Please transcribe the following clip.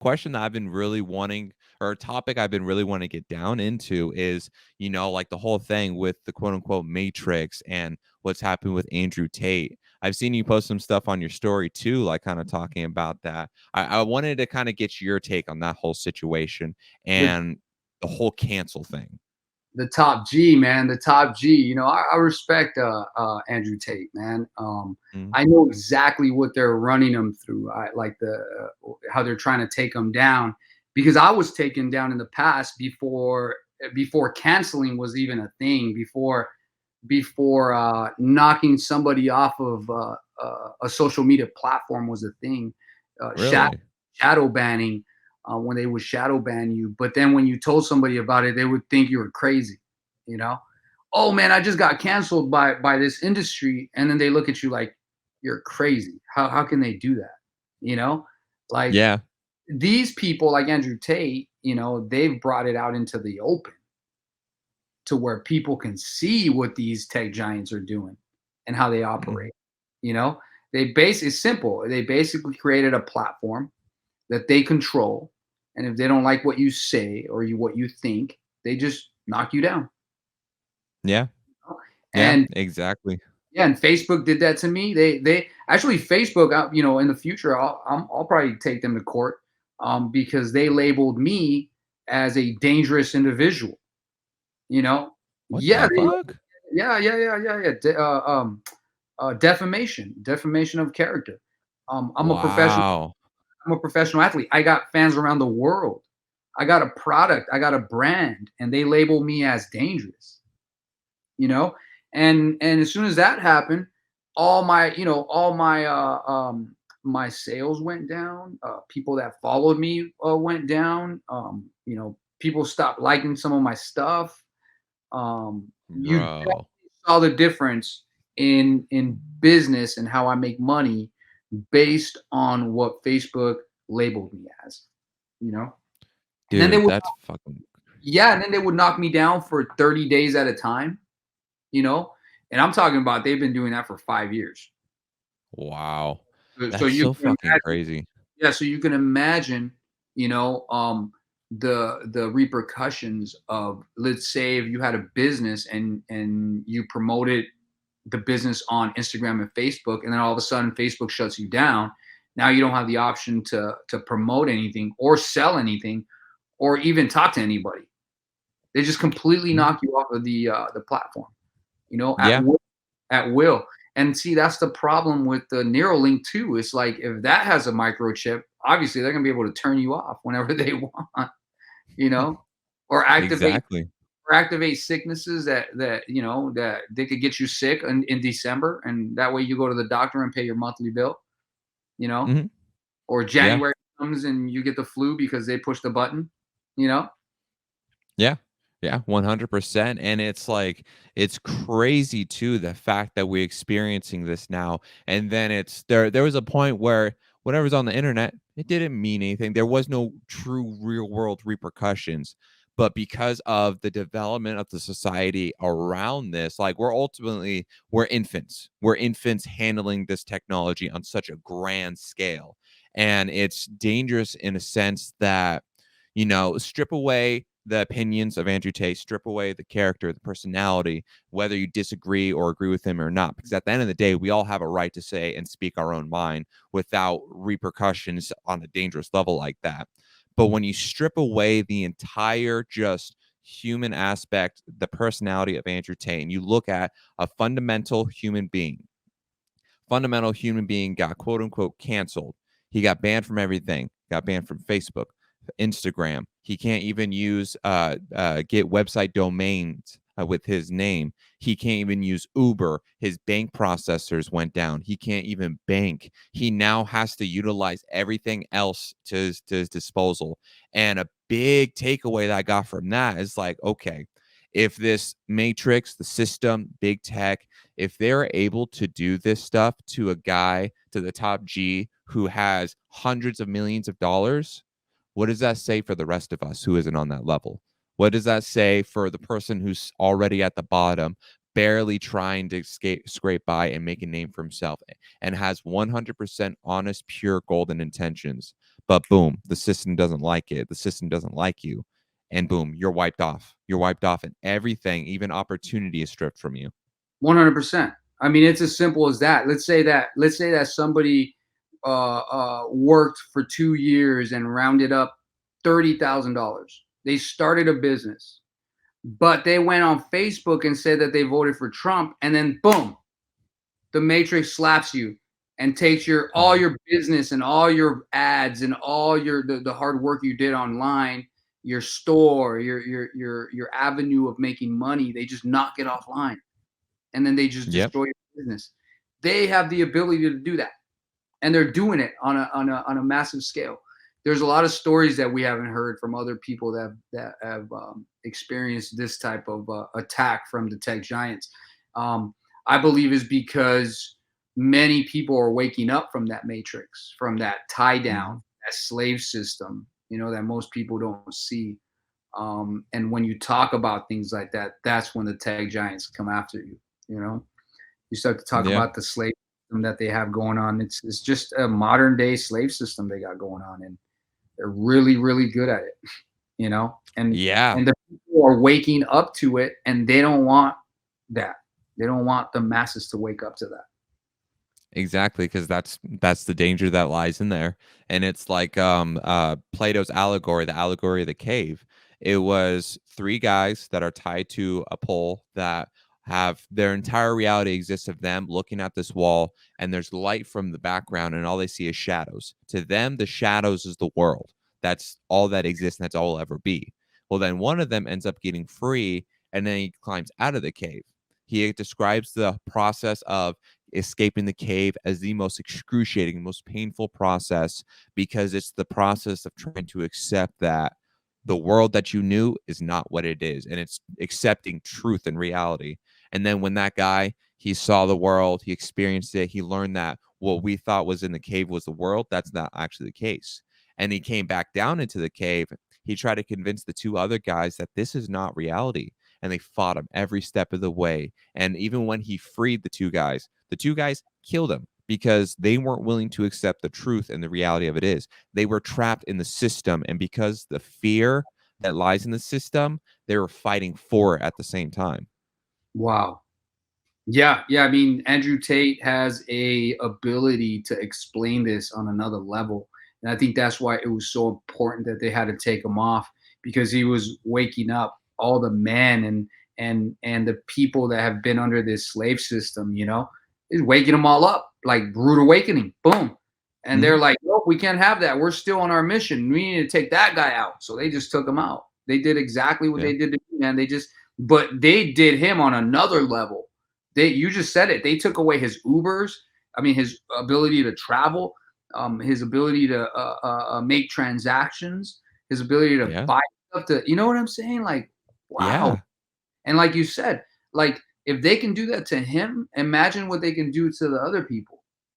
question that I've been really wanting, or a topic I've been really wanting to get down into is, like the whole thing with the quote unquote matrix and what's happened with Andrew Tate. I've seen you post some stuff on your story too, like kind of talking about that. I wanted to kind of get your take on that whole situation The and the whole cancel thing. the top G, man, the top G. I respect Andrew Tate, man. Mm, I know exactly what they're running him through. I like how they're trying to take him down because I was taken down in the past before canceling was even a thing. Before knocking somebody off of a social media platform was a thing. really? Shadow banning, when they would shadow ban you. But then when you told somebody about it, they would think you were crazy. You know, oh man, I just got canceled by this industry, and then they look at you like you're crazy. How can they do that? You know, like Yeah. these people like Andrew Tate, they've brought it out into the open to where people can see what these tech giants are doing and how they Mm, operate. You know, it's simple. They basically created a platform that they control, and if they don't like what you say or what you think, they just knock you down. yeah. Yeah. And Exactly. yeah, and Facebook did that to me. They actually Facebook, in the future, I'll probably take them to court, because they labeled me as a dangerous individual. You know, What yeah, the fuck? defamation of character. I'm a professional. Wow. I'm a professional athlete. I got fans around the world. I got a product. I got a brand, and they label me as dangerous. You know, and as soon as that happened, all my sales went down. People that followed me went down. People stopped liking some of my stuff. You Bro. saw the difference in business and how I make money based on what Facebook labeled me as, you know? And then they Dude, would that's fucking yeah, and then they would knock me down for 30 days at a time, you know? And I'm talking about they've been doing that for 5 years. wow. So That's you so can fucking imagine crazy. yeah, so you can imagine, you know, the repercussions of, let's say, if you had a business and you promoted the business on Instagram and Facebook, and then all of a sudden Facebook shuts you down. Now you don't have the option to promote anything or sell anything or even talk to anybody. They just completely Mhm. knock you off of the platform, Yeah. at will. And see, that's the problem with the Neuralink too. It's like if that has a microchip, obviously they're gonna be able to turn you off whenever they want, you know, or Exactly. activate sicknesses that they could get you sick in December, and that way you go to the doctor and pay your monthly bill, you know, Mhm. or Yeah. January comes and you get the flu because they pushed the button, you know. Yeah. Yeah, 100%, and it's like it's crazy too, the fact that we're experiencing this now, and then there was a point where whatever's on the internet, it didn't mean anything. There was no true real world repercussions, but because of the development of the society around this, like, we're infants. We're infants handling this technology on such a grand scale, and it's dangerous in a sense that, strip away the opinions of Andrew Tate, strip away the character, the personality, whether you disagree or agree with him or not. Because at the end of the day, we all have a right to say and speak our own mind without repercussions on a dangerous level like that. But when you strip away the entire just human aspect, the personality of Andrew Tate, and you look at a fundamental human being got quote unquote canceled. He got banned from everything, got banned from Facebook, Instagram. He can't even get website domains with his name. He can't even use Uber. His bank processors went down. He can't even bank. He now has to utilize everything else to his disposal. And a big takeaway that I got from that is like, okay, if this matrix, the system, big tech, if they're able to do this stuff to a guy, to the top G who has hundreds of millions of dollars, what does that say for the rest of us who isn't on that level? What does that say for the person who's already at the bottom, barely trying to scrape by and make a name for himself and has 100% honest, pure golden intentions? but boom, the system doesn't like it. The system doesn't like you. And boom, you're wiped off. You're wiped off, and everything, even opportunity, is stripped from you. 100%. I mean, it's as simple as that. Let's say that somebody worked for 2 years and rounded up $30,000. They started a business, but they went on Facebook and said that they voted for Trump, and then boom, the Matrix slaps you and takes your all Mhm. your business and all your ads and all the hard work you did online, your store, your avenue of making money. They just knock it offline, and then they just Yep. destroy your business. They have the ability to do that, and they're doing it on a massive scale. There's a lot of stories that we haven't heard from other people that have experienced this type of attack from the tech giants. I believe is because many people are waking up from that matrix, from that tie down, Mhm. that slave system, that most people don't see. And when you talk about things like that, that's when the tech giants come after you. You know, you start to talk Yeah. about the slave system that they have going on. It's just a modern day slave system they got going on, and they're really really good at it. And Yeah. the people are waking up to it, and they don't want that. They don't want the masses to wake up to that. Exactly, because that's the danger that lies in there, and it's like, Plato's allegory, the allegory of the cave. It was 3 guys that are tied to a pole that have their entire reality exists of them looking at this wall, and there's light from the background, and all they see is shadows. To them, the shadows is the world. That's all that exists, and that's all will ever be. Well, then one of them ends up getting free, and then he climbs out of the cave. He describes the process of escaping the cave as the most excruciating, most painful process because it's the process of trying to accept that the world that you knew is not what it is, and it's accepting truth and reality. And then when that guy, he saw the world, he experienced it, he learned that what we thought was in the cave was the world. That's not actually the case. And he came back down into the cave. He tried to convince the 2 other guys that this is not reality, and they fought him every step of the way. And even when he freed the 2 guys killed him because they weren't willing to accept the truth and the reality of it is. They were trapped in the system, and because the fear that lies in the system, they were fighting for it at the same time. Wow. Yeah, yeah. I mean, Andrew Tate has a ability to explain this on another level, and I think that's why it was so important that they had to take him off, because he was waking up all the men and the people that have been under this slave system. He's waking them all up, like rude awakening. Boom, and they're Mhm. like, "Nope, we can't have that. We're still on our mission. We need to take that guy out." So they just took him out. They did exactly what Yeah. they did to me, man. But they did him on another level. You just said it. They took away his Ubers. I mean, his ability to travel, his ability to make transactions, his ability to Yeah. buy stuff. You know what I'm saying? Like, wow. Yeah. And like you said, like if they can do that to him, imagine what they can do to the other people.